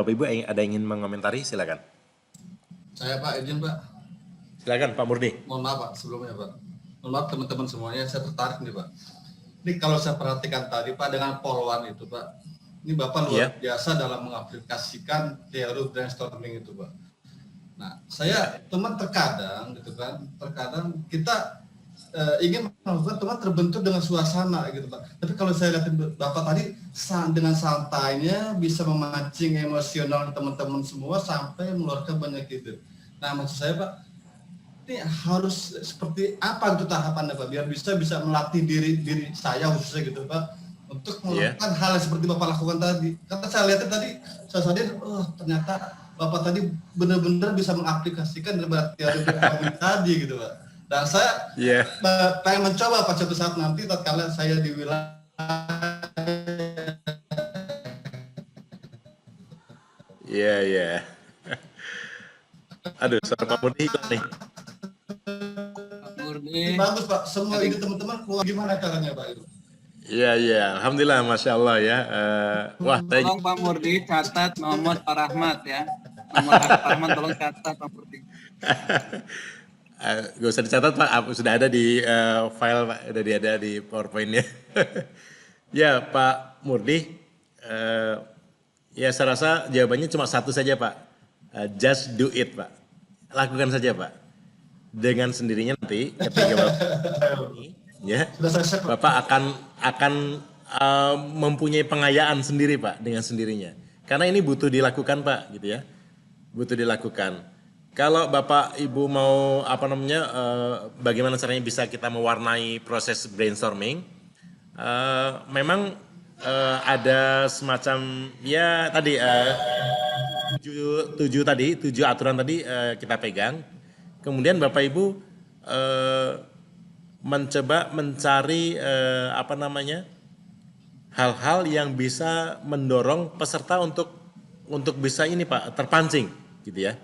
Bapak Ibu ada yang ingin mengomentari, silakan. Saya Pak, izin Pak. Silakan Pak Murni. Mohon maaf Pak sebelumnya Pak. Mohon maaf teman-teman semuanya, saya tertarik nih Pak. Ini kalau saya perhatikan tadi Pak dengan poluan itu Pak, ini Bapak luar biasa dalam mengaplikasikan teori brainstorming itu Pak. Nah, saya teman terkadang gitu kan, terkadang kita ingin melakukan teman terbentur dengan suasana gitu Pak. Tapi kalau saya lihat Bapak tadi dengan santainya bisa memancing emosional teman-teman semua sampai mengeluarkan banyak ide. Nah, maksud saya Pak, ini harus seperti apa gitu tahapannya Pak, biar bisa melatih diri saya khususnya gitu Pak, untuk melakukan hal yang seperti Bapak lakukan tadi. Karena saya lihat tadi, saya sadar, ternyata Bapak tadi benar-benar bisa mengaplikasikan daripada teori brainstorming tadi gitu Pak. Dan saya pengen mencoba Pak suatu saat nanti tatkala saya di wilayah. Iya. Aduh, suara Pak Murni hilang nih. Ini bagus Pak, semua ide teman-teman keluar gimana caranya Pak itu? Iya, alhamdulillah, masya Allah ya. Tolong Pak Murni catat nomor Pak Rahmat ya. Nomor Pak Rahmat tolong catat Pak Murni. Gak usah dicatat Pak, sudah ada di file Pak, sudah ada di PowerPoint-nya. Ya Pak Murni, ya saya rasa jawabannya cuma satu saja Pak. Just do it Pak, lakukan saja Pak. Dengan sendirinya nanti ketika Bapak akan mempunyai pengayaan sendiri Pak dengan sendirinya. Karena ini butuh dilakukan Pak, gitu ya, butuh dilakukan. Kalau Bapak Ibu mau bagaimana caranya bisa kita mewarnai proses brainstorming, memang ada semacam ya tadi 7 aturan tadi kita pegang. Kemudian Bapak Ibu mencoba mencari hal-hal yang bisa mendorong peserta untuk bisa ini Pak terpancing, gitu ya.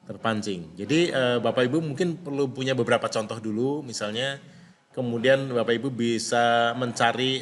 Terpancing. Jadi Bapak Ibu mungkin perlu punya beberapa contoh dulu misalnya, kemudian Bapak Ibu bisa mencari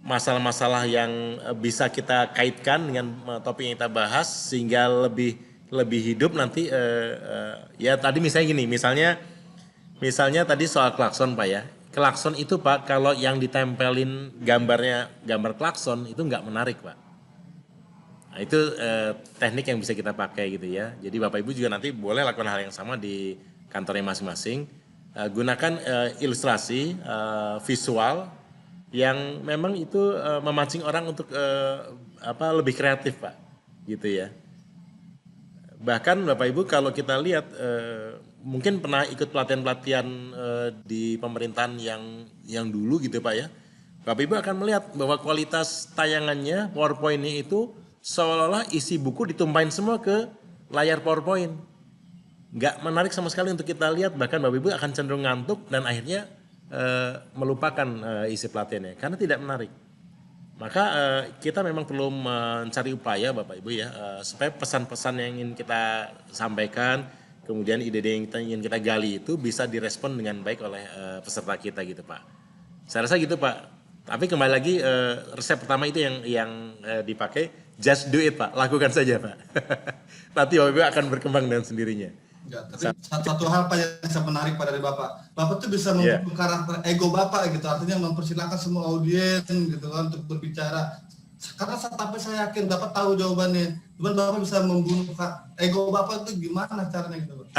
masalah-masalah yang bisa kita kaitkan dengan topik yang kita bahas sehingga lebih hidup nanti. Ya tadi misalnya gini, misalnya tadi soal klakson Pak ya. Klakson itu Pak kalau yang ditempelin gambar klakson itu nggak menarik Pak. Nah, itu teknik yang bisa kita pakai gitu ya. Jadi Bapak Ibu juga nanti boleh lakukan hal yang sama di kantornya masing-masing. Gunakan ilustrasi visual yang memang itu memancing orang untuk lebih kreatif Pak, gitu ya. Bahkan Bapak Ibu kalau kita lihat mungkin pernah ikut pelatihan-pelatihan di pemerintahan yang dulu gitu Pak ya. Bapak Ibu akan melihat bahwa kualitas tayangannya PowerPoint-nya itu seolah-olah isi buku ditumpahin semua ke layar PowerPoint. Nggak menarik sama sekali untuk kita lihat, bahkan Bapak Ibu akan cenderung ngantuk dan akhirnya melupakan isi pelatihannya karena tidak menarik. Maka kita memang perlu mencari upaya Bapak Ibu ya, supaya pesan-pesan yang ingin kita sampaikan, kemudian ide-ide yang ingin kita gali itu bisa direspon dengan baik oleh peserta kita gitu Pak. Saya rasa gitu Pak. Tapi kembali lagi resep pertama itu yang dipakai. Just do it Pak, lakukan saja Pak. Nanti Bapak Ibu akan berkembang dengan sendirinya. Enggak, tapi satu hal Pak yang saya menarik pada dari Bapak. Bapak tuh bisa membentuk karakter ego Bapak gitu, artinya mempersilahkan semua audiens gitu kan untuk berbicara. Karena tapi saya yakin Bapak tahu jawabannya. Cuman Bapak bisa membunuh ego Bapak itu gimana caranya gitu Pak.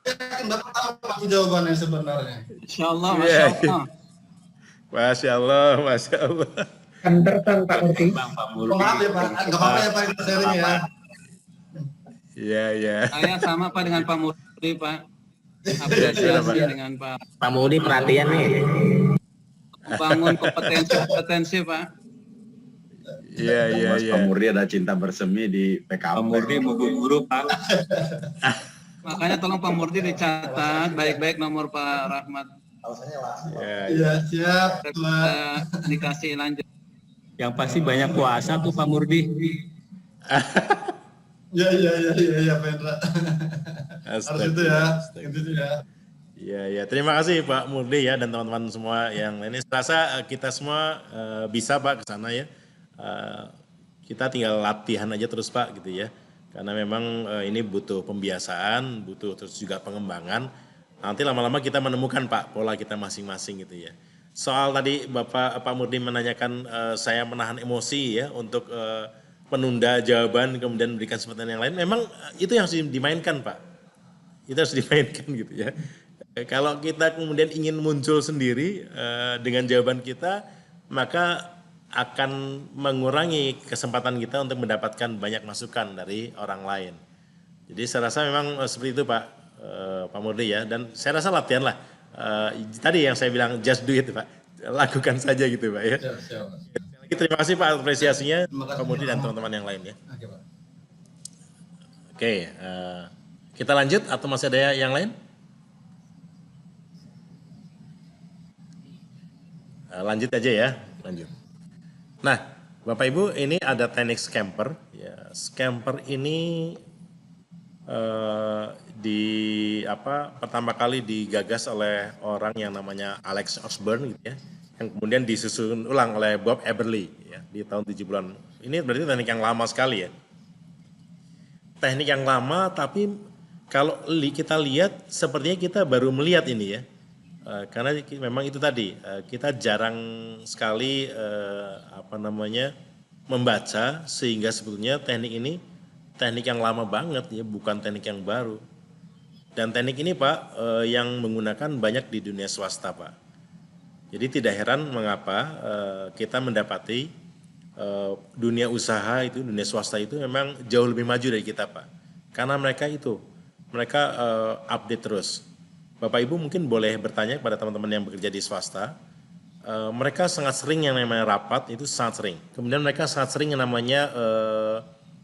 Yakin Bapak tahu pasti jawabannya sebenarnya. Insyaallah, Masya Allah. Kan Pak Murni. Maaf ya Pak, nggak apa-apa ya Pak itu sharing ya. Iya. Saya sama Pak dengan Pak Murni Pak. Apresiasi dengan Pak Murni perhatian nih. Bangun kompetensi Pak. Iya. Pak Murni ada cinta bersemi di PKP. Pak Murni mau guru Pak. Makanya tolong Pak Murni dicatat baik-baik nomor Pak Rahmat. Iya siap. Dikasih lanjut. Yang pasti banyak puasa tuh Pak Murni. Iya Pendra. Harus itu ya. Itu ya. Iya. Terima kasih Pak Murni ya dan teman-teman semua yang lainnya. Saya rasa kita semua bisa Pak ke sana ya. Kita tinggal latihan aja terus Pak gitu ya. Karena memang ini butuh pembiasaan, butuh terus juga pengembangan. Nanti lama-lama kita menemukan Pak pola kita masing-masing gitu ya. Soal tadi Pak Murdi menanyakan saya menahan emosi ya untuk menunda jawaban kemudian memberikan kesempatan yang lain. Memang itu yang harus dimainkan Pak. Itu harus dimainkan gitu ya. Kalau kita kemudian ingin muncul sendiri dengan jawaban kita, maka akan mengurangi kesempatan kita untuk mendapatkan banyak masukan dari orang lain. Jadi saya rasa memang seperti itu Pak Murdi ya. Dan saya rasa latihan lah. Tadi yang saya bilang just do it Pak. Lakukan saja gitu Pak ya. Siap. Terima kasih Pak apresiasinya Terima kasih, Pak Murdi dan Pak. teman-teman yang lain ya. Oke, Pak. Oke, kita lanjut atau masih ada yang lain? Lanjut aja ya, lanjut. Nah, Bapak Ibu, ini ada teknik scamper. Ya, scamper ini pertama kali digagas oleh orang yang namanya Alex Osborne gitu ya, yang kemudian disusun ulang oleh Bob Eberly ya, di tahun 70-an. Ini berarti teknik yang lama sekali ya. Teknik yang lama, tapi kalau kita lihat sepertinya kita baru melihat ini ya. Karena memang itu tadi kita jarang sekali membaca, sehingga sebetulnya teknik ini teknik yang lama banget ya, bukan teknik yang baru. Dan teknik ini Pak yang menggunakan banyak di dunia swasta Pak. Jadi tidak heran mengapa kita mendapati dunia usaha itu, dunia swasta itu memang jauh lebih maju dari kita Pak. Karena mereka update terus. Bapak Ibu mungkin boleh bertanya kepada teman-teman yang bekerja di swasta, mereka sangat sering yang namanya rapat, itu sangat sering. Kemudian mereka sangat sering yang namanya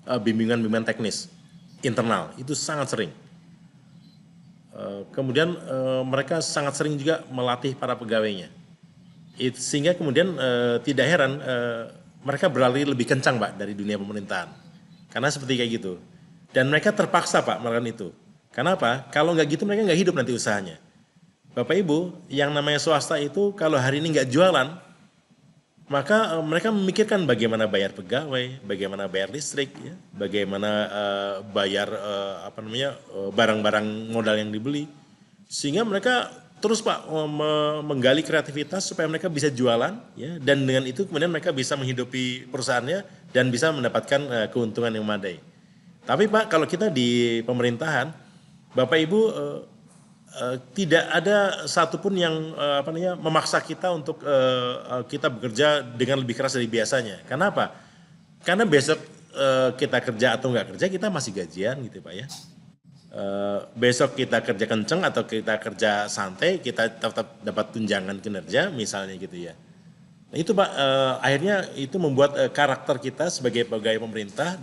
bimbingan-bimbingan teknis internal, itu sangat sering. Kemudian mereka sangat sering juga melatih para pegawainya. Sehingga kemudian tidak heran mereka beralih lebih kencang Pak dari dunia pemerintahan. Karena seperti kayak gitu. Dan mereka terpaksa Pak melakukan itu. Kenapa? Kalau nggak gitu mereka nggak hidup nanti usahanya. Bapak Ibu, yang namanya swasta itu kalau hari ini nggak jualan, maka mereka memikirkan bagaimana bayar pegawai, bagaimana bayar listrik, ya, bagaimana bayar barang-barang modal yang dibeli. Sehingga mereka terus Pak menggali kreativitas supaya mereka bisa jualan, ya, dan dengan itu kemudian mereka bisa menghidupi perusahaannya dan bisa mendapatkan keuntungan yang memadai. Tapi Pak, kalau kita di pemerintahan, Bapak Ibu tidak ada satupun yang memaksa kita untuk kita bekerja dengan lebih keras dari biasanya. Kenapa? Karena besok kita kerja atau nggak kerja kita masih gajian gitu Pak ya. Besok kita kerja kenceng atau kita kerja santai kita tetap dapat tunjangan kinerja misalnya gitu ya. Nah, itu Pak akhirnya itu membuat karakter kita sebagai pegawai pemerintah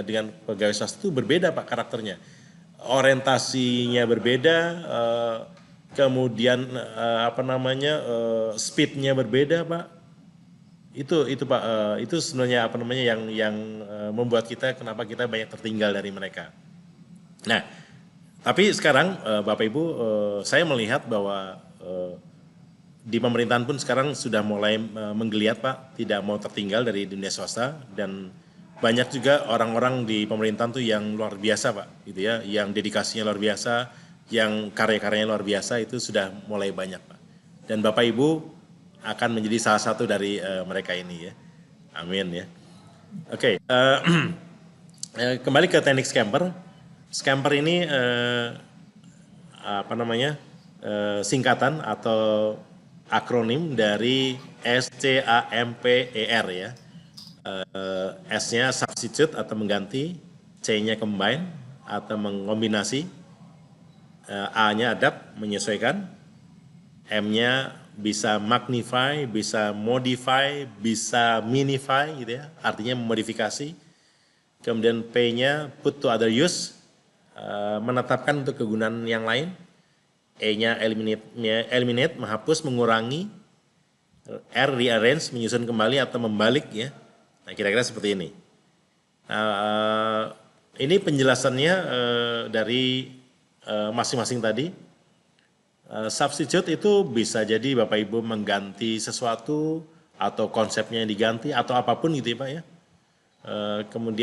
dengan pegawai swasta itu berbeda Pak karakternya. Orientasinya berbeda, kemudian speednya berbeda Pak. Itu Pak, itu sebenarnya yang membuat kita kenapa kita banyak tertinggal dari mereka. Nah, tapi sekarang Bapak Ibu, saya melihat bahwa di pemerintahan pun sekarang sudah mulai menggeliat Pak, tidak mau tertinggal dari dunia swasta, dan banyak juga orang-orang di pemerintahan tuh yang luar biasa Pak, gitu ya, yang dedikasinya luar biasa, yang karya-karyanya luar biasa, itu sudah mulai banyak Pak. Dan Bapak Ibu akan menjadi salah satu dari mereka ini ya, amin ya. Oke, kembali ke teknik scamper. Scamper ini singkatan atau akronim dari SCAMPER ya. S-nya substitute atau mengganti, C-nya combine atau mengombinasi, A-nya adapt menyesuaikan, M-nya bisa magnify, bisa modify, bisa minify gitu ya, artinya memodifikasi. Kemudian P-nya put to other use, menetapkan untuk kegunaan yang lain. E-nya eliminate, menghapus, mengurangi. R rearrange, menyusun kembali atau membalik ya. Nah, kira-kira seperti ini. Nah, ini penjelasannya dari masing-masing tadi. Substitute itu bisa jadi Bapak Ibu mengganti sesuatu atau konsepnya diganti atau apapun gitu ya Pak ya. Kemudian